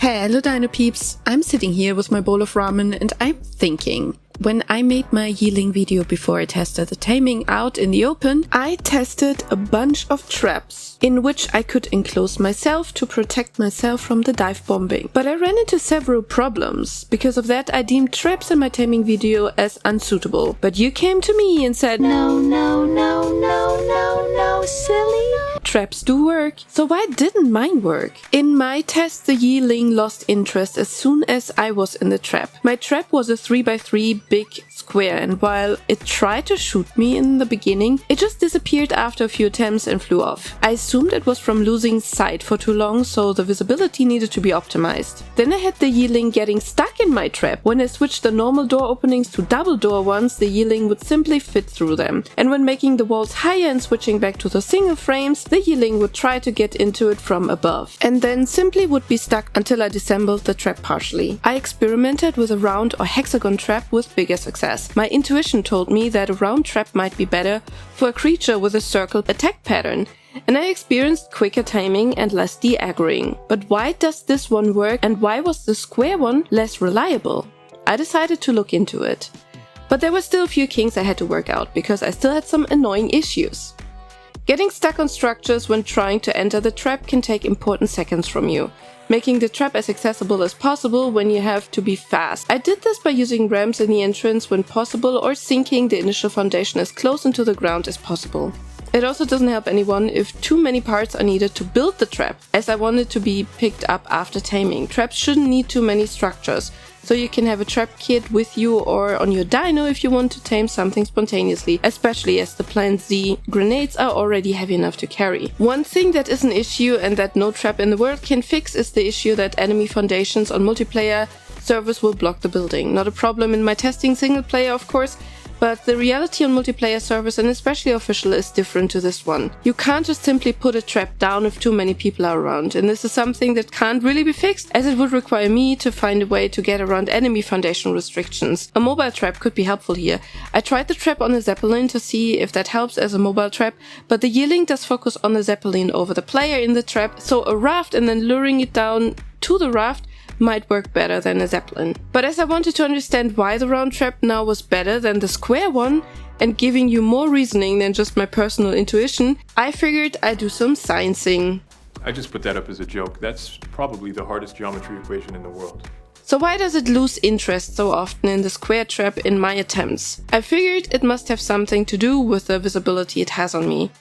Hello Dino Peeps, I'm sitting here with my bowl of ramen and I'm thinking. When I made my Yi Ling video before I tested the taming out in the open, I tested a bunch of traps in which I could enclose myself to protect myself from the dive bombing. But I ran into several problems. Because of that, I deemed traps in my taming video as unsuitable. But you came to me and said, no, silly. Traps do work. So why didn't mine work? In my test, the Yi Ling lost interest as soon as I was in the trap. My trap was a 3x3 big square, and while it tried to shoot me in the beginning, it just disappeared after a few attempts and flew off. I assumed it was from losing sight for too long, so the visibility needed to be optimized. Then I had the Yi Ling getting stuck in my trap. When I switched the normal door openings to double door ones, the Yi Ling would simply fit through them. And when making the walls higher and switching back to the single frames, the Yi Ling would try to get into it from above, and then simply would be stuck until I disassembled the trap partially. I experimented with a round or hexagon trap with bigger success. My intuition told me that a round trap might be better for a creature with a circle attack pattern, and I experienced quicker taming and less de-aggroing. But why does this one work and why was the square one less reliable? I decided to look into it. But there were still a few kinks I had to work out because I still had some annoying issues. Getting stuck on structures when trying to enter the trap can take important seconds from you, making the trap as accessible as possible when you have to be fast. I did this by using ramps in the entrance when possible or sinking the initial foundation as close into the ground as possible. It also doesn't help anyone if too many parts are needed to build the trap, as I want it to be picked up after taming. Traps shouldn't need too many structures, so you can have a trap kit with you or on your dino if you want to tame something spontaneously, especially as the Plan Z grenades are already heavy enough to carry. One thing that is an issue and that no trap in the world can fix is the issue that enemy foundations on multiplayer servers will block the building. Not a problem in my testing single player, of course, but the reality on multiplayer servers, and especially official, is different to this one. You can't just simply put a trap down if too many people are around, and this is something that can't really be fixed, as it would require me to find a way to get around enemy foundation restrictions. A mobile trap could be helpful here. I tried the trap on a Zeppelin to see if that helps as a mobile trap, but the Yi Ling does focus on the Zeppelin over the player in the trap, so a raft and then luring it down to the raft might work better than a Zeppelin. But as I wanted to understand why the round trap now was better than the square one, and giving you more reasoning than just my personal intuition, I figured I'd do some sciencing. I just put that up as a joke. That's probably the hardest geometry equation in the world. So why does it lose interest so often in the square trap in my attempts? I figured it must have something to do with the visibility it has on me.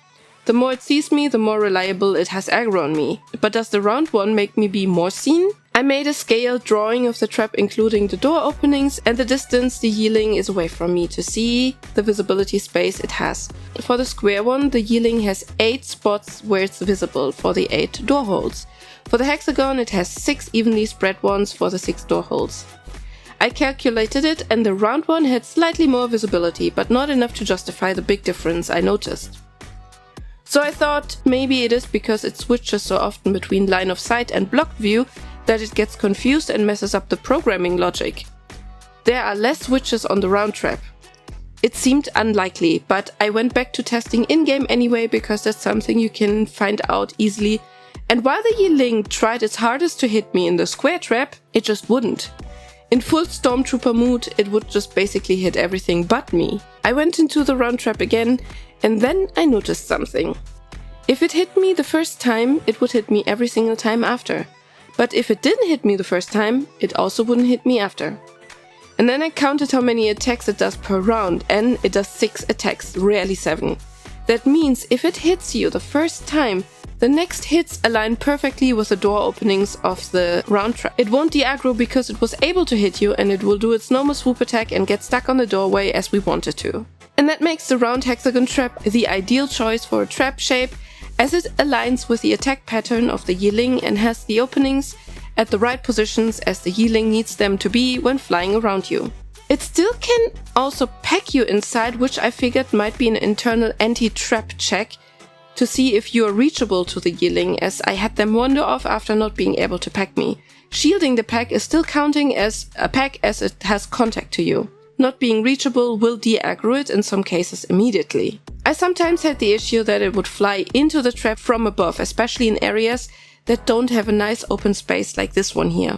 The more it sees me, the more reliable it has aggro on me. But does the round one make me be more seen? I made a scaled drawing of the trap including the door openings and the distance the Yi Ling is away from me to see the visibility space it has. For the square one, the Yi Ling has 8 spots where it's visible for the 8 door holes. For the hexagon, it has 6 evenly spread ones for the 6 door holes. I calculated it and the round one had slightly more visibility, but not enough to justify the big difference I noticed. So I thought maybe it is because it switches so often between line of sight and blocked view that it gets confused and messes up the programming logic. There are less switches on the round trap. It seemed unlikely, but I went back to testing in-game anyway because that's something you can find out easily. And while the Yi Ling tried its hardest to hit me in the square trap, it just wouldn't. In full Stormtrooper mood, it would just basically hit everything but me. I went into the round trap again, and then I noticed something. If it hit me the first time, it would hit me every single time after. But if it didn't hit me the first time, it also wouldn't hit me after. And then I counted how many attacks it does per round, and it does 6 attacks, rarely 7. That means if it hits you the first time, the next hits align perfectly with the door openings of the round trap. It won't de-aggro because it was able to hit you, and it will do its normal swoop attack and get stuck on the doorway as we want it to. And that makes the round hexagon trap the ideal choice for a trap shape, as it aligns with the attack pattern of the Yi Ling and has the openings at the right positions as the Yi Ling needs them to be when flying around you. It still can also pack you inside, which I figured might be an internal anti-trap check to see if you are reachable to the Yi Ling, as I had them wander off after not being able to pack me. Shielding the pack is still counting as a pack as it has contact to you. Not being reachable will de-aggro it in some cases immediately. I sometimes had the issue that it would fly into the trap from above, especially in areas that don't have a nice open space like this one here.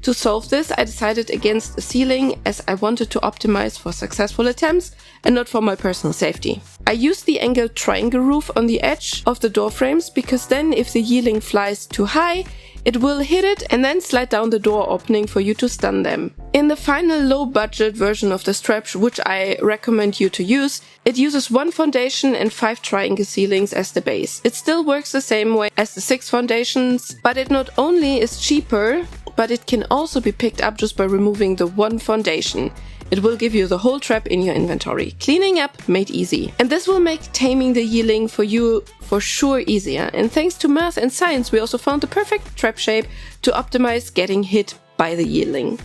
To solve this, I decided against a ceiling as I wanted to optimize for successful attempts and not for my personal safety. I used the angled triangle roof on the edge of the door frames because then if the yearling flies too high, it will hit it and then slide down the door opening for you to stun them. In the final low budget version of this trap, which I recommend you to use, it uses 1 foundation and 5 triangle ceilings as the base. It still works the same way as the 6 foundations, but it not only is cheaper, but it can also be picked up just by removing the 1 foundation. It will give you the whole trap in your inventory. Cleaning up made easy. And this will make taming the yearling for you for sure easier. And thanks to math and science, we also found the perfect trap shape to optimize getting hit by the yearling.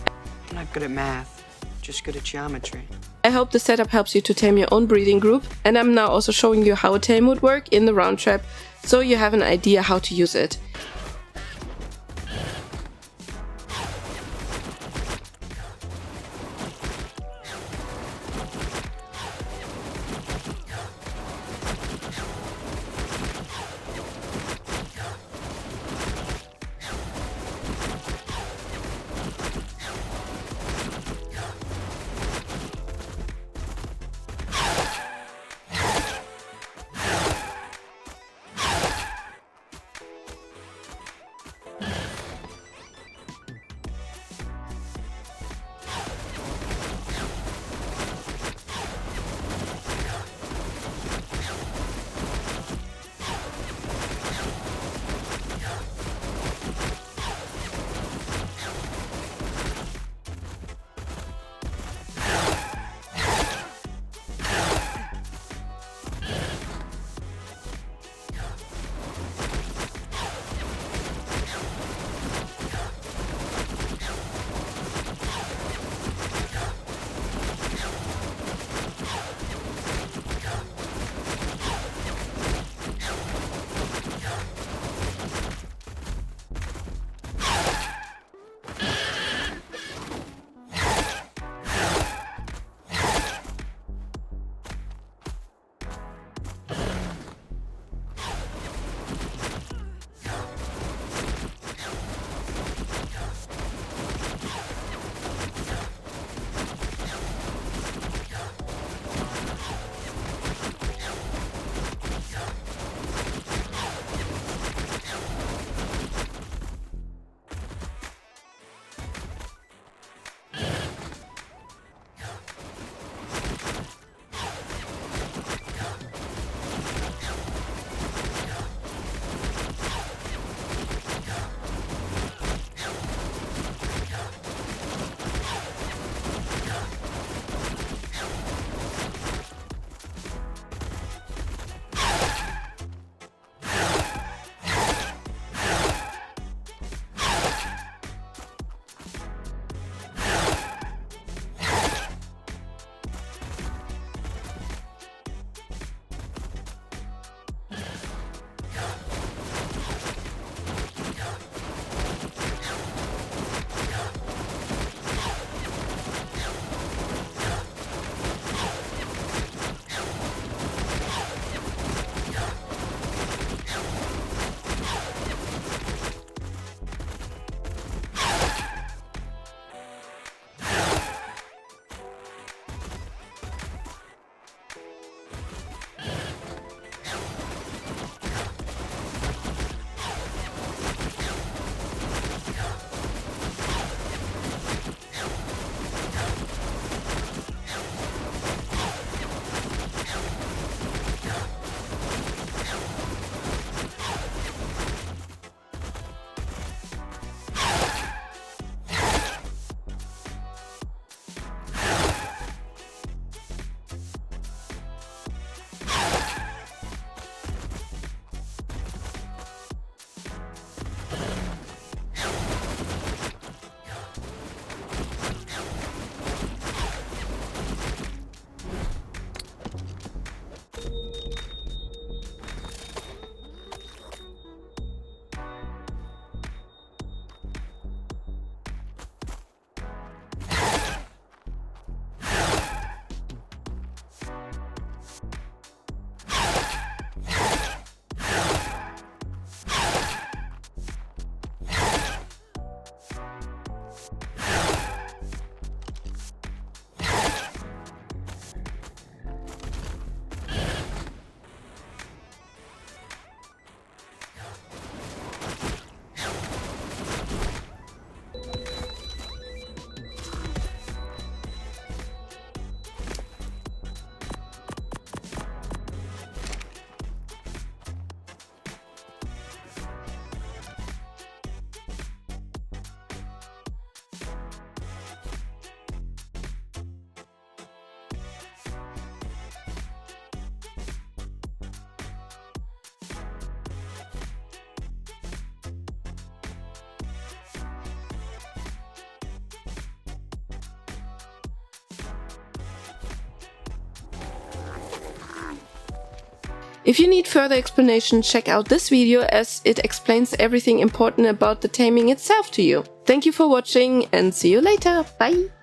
I'm not good at math, just good at geometry. I hope the setup helps you to tame your own breeding group, and I'm now also showing you how a tame would work in the round trap, so you have an idea how to use it. If you need further explanation, check out this video as it explains everything important about the taming itself to you. Thank you for watching and see you later. Bye!